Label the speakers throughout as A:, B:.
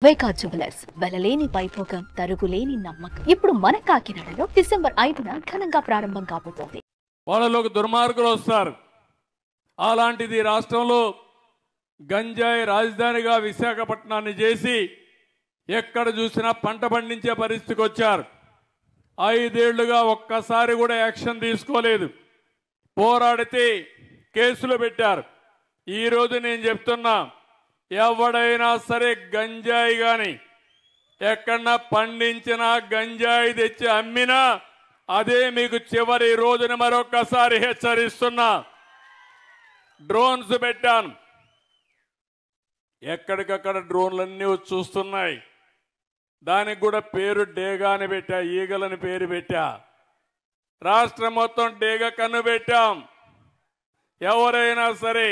A: వైకా jewellers వెలలేని Vaibhogam తరుగులేని నమ్మకం. ఇప్పుడు మన కాకినాడలో డిసెంబర్ 5న ఘనంగా ప్రారంభం కాబోతోంది.
B: వాళ్ళలోకి దుర్మార్గులు వస్తారు. అలాంటిది రాష్ట్రంలో గంజాయి రాజధానిగా విశాఖపట్నాన్ని చేసి ఎక్కడ చూసినా పంట పండించే పరిస్థితికి వచ్చారు. 5 ఏళ్లుగా ఒక్కసారి కూడా యాక్షన్ తీసుకోలేదు. పోరాడితే కేసులు పెట్టారు. ఈరోజు నేను చెప్తున్నా, ఎవడైనా సరే గంజాయి కానీ ఎక్కడన్నా పండించినా గంజాయి తెచ్చి అమ్మినా అదే మీకు చివరి రోజున మరొకసారి హెచ్చరిస్తున్నా. డ్రోన్స్ పెట్టాను, ఎక్కడికక్కడ డ్రోన్లన్నీ వచ్చి చూస్తున్నాయి. దానికి కూడా పేరు డేగా అని పెట్టా, ఈగలని పేరు పెట్టా. రాష్ట్రం మొత్తం డేగ కన్ను పెట్టాం. ఎవరైనా సరే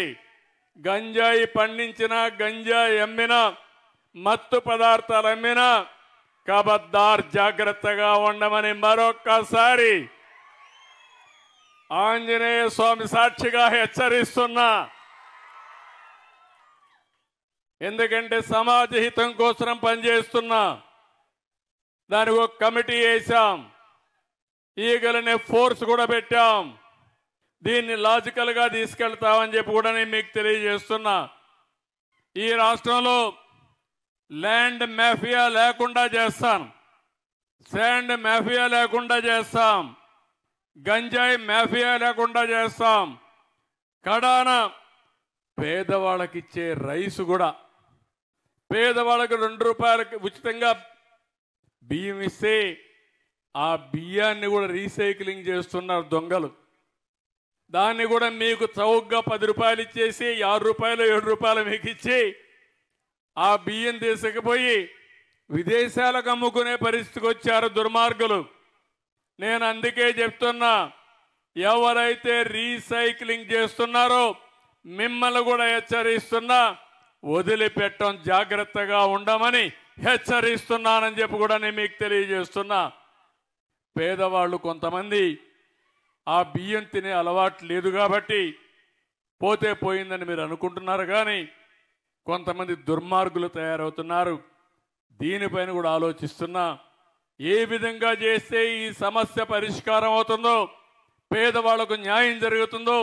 B: గంజాయి పండించినా గంజాయి అమ్మినా మత్తు పదార్థాలు అమ్మినా కబద్దార్ జాగ్రత్తగా ఉండమని మరొక్కసారి ఆంజనేయ స్వామి సాక్షిగా హెచ్చరిస్తున్నా. ఎందుకంటే సమాజ హితం కోసం పనిచేస్తున్నా. దానికి ఒక కమిటీ వేశాం, ఈగలనే ఫోర్స్ కూడా పెట్టాం. దీన్ని లాజికల్గా తీసుకెళ్తామని చెప్పి కూడా నేను మీకు తెలియజేస్తున్నా. ఈ రాష్ట్రంలో ల్యాండ్ మాఫియా లేకుండా చేస్తాం, శాండ్ మాఫియా లేకుండా చేస్తాం, గంజాయి మాఫియా లేకుండా చేస్తాం. కడాన పేదవాళ్ళకి ఇచ్చే రైసు కూడా, పేదవాళ్ళకి 2 రూపాయలకి ఉచితంగా బియ్యం ఇస్తే ఆ బియ్యాన్ని కూడా రీసైక్లింగ్ చేస్తున్నారు దొంగలు. దాన్ని కూడా మీకు చౌకగా 10 రూపాయలు ఇచ్చేసి 6 రూపాయలు 7 రూపాయలు మీకు ఇచ్చి ఆ బియ్యం తీసుకుపోయి విదేశాలకు అమ్ముకునే పరిస్థితికి వచ్చారు దుర్మార్గులు. నేను అందుకే చెప్తున్నా, ఎవరైతే రీసైక్లింగ్ చేస్తున్నారో మిమ్మల్ని కూడా హెచ్చరిస్తున్నా, వదిలిపెట్టం జాగ్రత్తగా ఉండమని హెచ్చరిస్తున్నానని చెప్పి కూడా నేను మీకు తెలియజేస్తున్నా. పేదవాళ్ళు కొంతమంది ఆ బియ్యం తినే అలవాటు లేదు కాబట్టి పోతే పోయిందని మీరు అనుకుంటున్నారు, కానీ కొంతమంది దుర్మార్గులు తయారవుతున్నారు. దీనిపైన కూడా ఆలోచిస్తున్నా. ఏ విధంగా చేస్తే ఈ సమస్య పరిష్కారం అవుతుందో, పేదవాళ్లకు న్యాయం జరుగుతుందో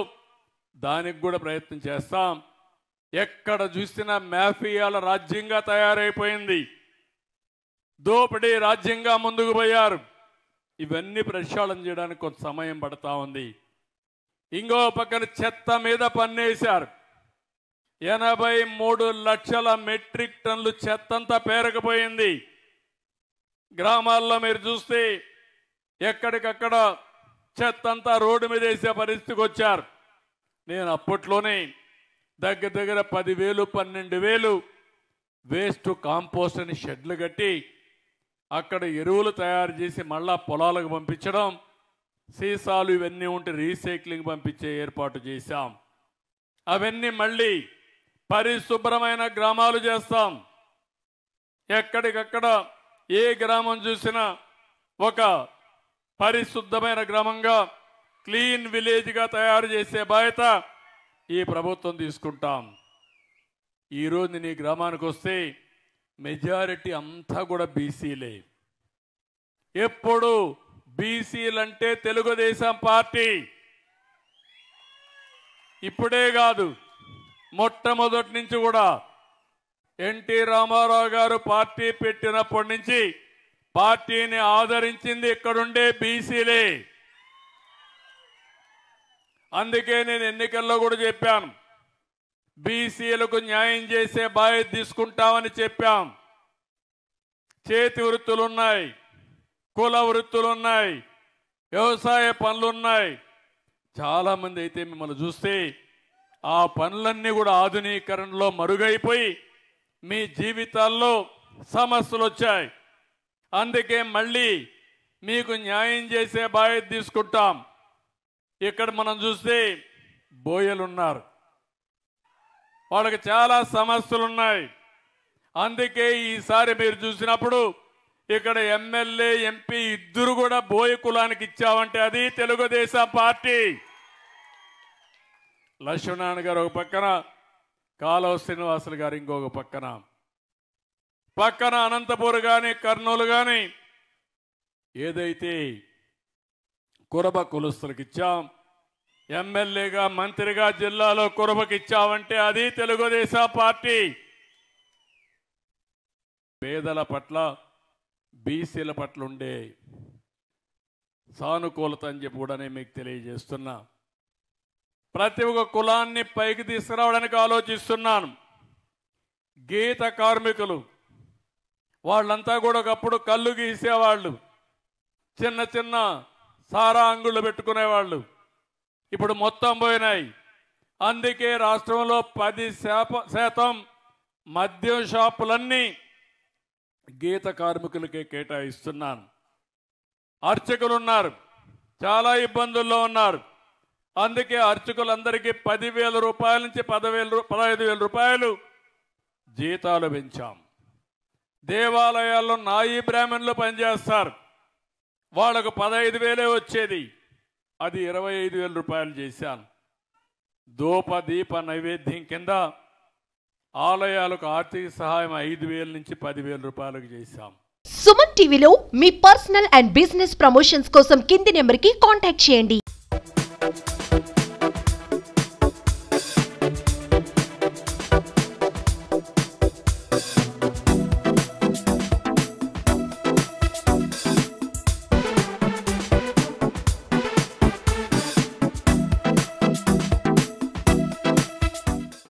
B: దానికి కూడా ప్రయత్నం చేస్తాం. ఎక్కడ చూసినా మాఫియాల రాజ్యంగా తయారైపోయింది, దోపిడీ రాజ్యంగా ముందుకు పోయారు. ఇవన్నీ ప్రక్షాళన చేయడానికి కొంత సమయం పడతా ఉంది. ఇంకో పక్కన చెత్త మీద పన్నేశారు. 83 లక్షల మెట్రిక్ టన్నులు చెత్తంతా పేరకపోయింది. గ్రామాల్లో మీరు చూస్తే ఎక్కడికక్కడ చెత్తంతా రోడ్డు మీద వేసే పరిస్థితికి వచ్చారు. నేను అప్పట్లోనే దగ్గర 10,000 12,000 వేస్ట్ కాంపోస్ట్ అని షెడ్లు కట్టి అక్కడ ఎరువులు తయారు చేసి మళ్ళా పొలాలకు పంపించడం, సీసాలు ఇవన్నీ ఉంటే రీసైక్లింగ్ పంపించే ఏర్పాటు చేశాం. అవన్నీ మళ్ళీ పరిశుభ్రమైన గ్రామాలు చేస్తాం. ఎక్కడికక్కడ ఏ గ్రామం చూసినా ఒక పరిశుద్ధమైన గ్రామంగా, క్లీన్ విలేజ్గా తయారు చేసే బాధ్యత ఈ ప్రభుత్వం తీసుకుంటాం. ఈరోజు నీ గ్రామానికి వస్తే మెజారిటీ అంతా కూడా బీసీలే. ఎప్పుడు బీసీలంటే తెలుగుదేశం పార్టీ. ఇప్పుడే కాదు, మొట్టమొదటి నుంచి కూడా ఎన్టీ రామారావు గారు పార్టీ పెట్టినప్పటి నుంచి పార్టీని ఆదరించింది ఇక్కడుండే బీసీలే. అందుకే నేను ఎన్నికల్లో కూడా చెప్పాను, బీసీలకు న్యాయం చేసే బాధ్యత తీసుకుంటామని చెప్పాం. చేతి వృత్తులున్నాయి, కుల వృత్తులున్నాయి, వ్యవసాయ పనులున్నాయి. చాలామంది అయితే మిమ్మల్ని చూస్తే ఆ పనులన్నీ కూడా ఆధునీకరణలో మరుగైపోయి మీ జీవితాల్లో సమస్యలు వచ్చాయి. అందుకే మళ్ళీ మీకు న్యాయం చేసే బాధ్యత తీసుకుంటాం. ఇక్కడ మనం చూస్తే బోయలున్నారు, వాళ్ళకి చాలా సమస్యలు ఉన్నాయి. అందుకే ఈసారి మీరు చూసినప్పుడు ఇక్కడ ఎమ్మెల్యే ఎంపీ ఇద్దరు కూడా బోయ కులానికి ఇచ్చామంటే అది తెలుగుదేశం పార్టీ. లక్ష్మణారాయణ గారు ఒక పక్కన, కాలువ శ్రీనివాసులు గారు ఇంకొక పక్కన. పక్కన అనంతపూర్ కానీ కర్నూలు కానీ ఏదైతే కురబ కులస్తులకు ఇచ్చాం, ఎమ్మెల్యేగా మంత్రిగా జిల్లాలో కురబకి ఇచ్చామంటే అది తెలుగుదేశం పార్టీ. పేదల పట్ల బీసీల పట్ల ఉండే సానుకూలత అని చెప్పి కూడా నేను మీకు తెలియజేస్తున్నా. ప్రతి ఒక్క కులాన్ని పైకి తీసుకురావడానికి ఆలోచిస్తున్నాను. గీత కార్మికులు వాళ్ళంతా కూడా ఒకప్పుడు కళ్ళు గీసేవాళ్ళు, చిన్న చిన్న సారా అంగుళ్ళు పెట్టుకునేవాళ్ళు. ఇప్పుడు మొత్తం పోయినాయి. అందుకే రాష్ట్రంలో 10% మద్యం షాపులన్నీ గీత కార్మికులకే కేటాయిస్తున్నాను. అర్చకులు ఉన్నారు, చాలా ఇబ్బందుల్లో ఉన్నారు. అందుకే అర్చకులందరికీ 10,000 రూపాయల నుంచి 15,000 రూపాయలు జీతాలు పెంచాం. దేవాలయాల్లో నాయి బ్రాహ్మణులు పనిచేస్తారు, వాళ్ళకు 15,000 వచ్చేది, అది 25,000 రూపాయలు చేశాను. ధూప దీప నైవేద్యం కింద ఆలయాలకు ఆర్థిక సహాయం 5,000 నుంచి 10,000 రూపాయలకు చేశాం.
C: సుమన్ టీవీలో మీ పర్సనల్ అండ్ బిజినెస్ ప్రమోషన్స్ కోసం కింది నెంబర్కి కాంటాక్ట్ చేయండి.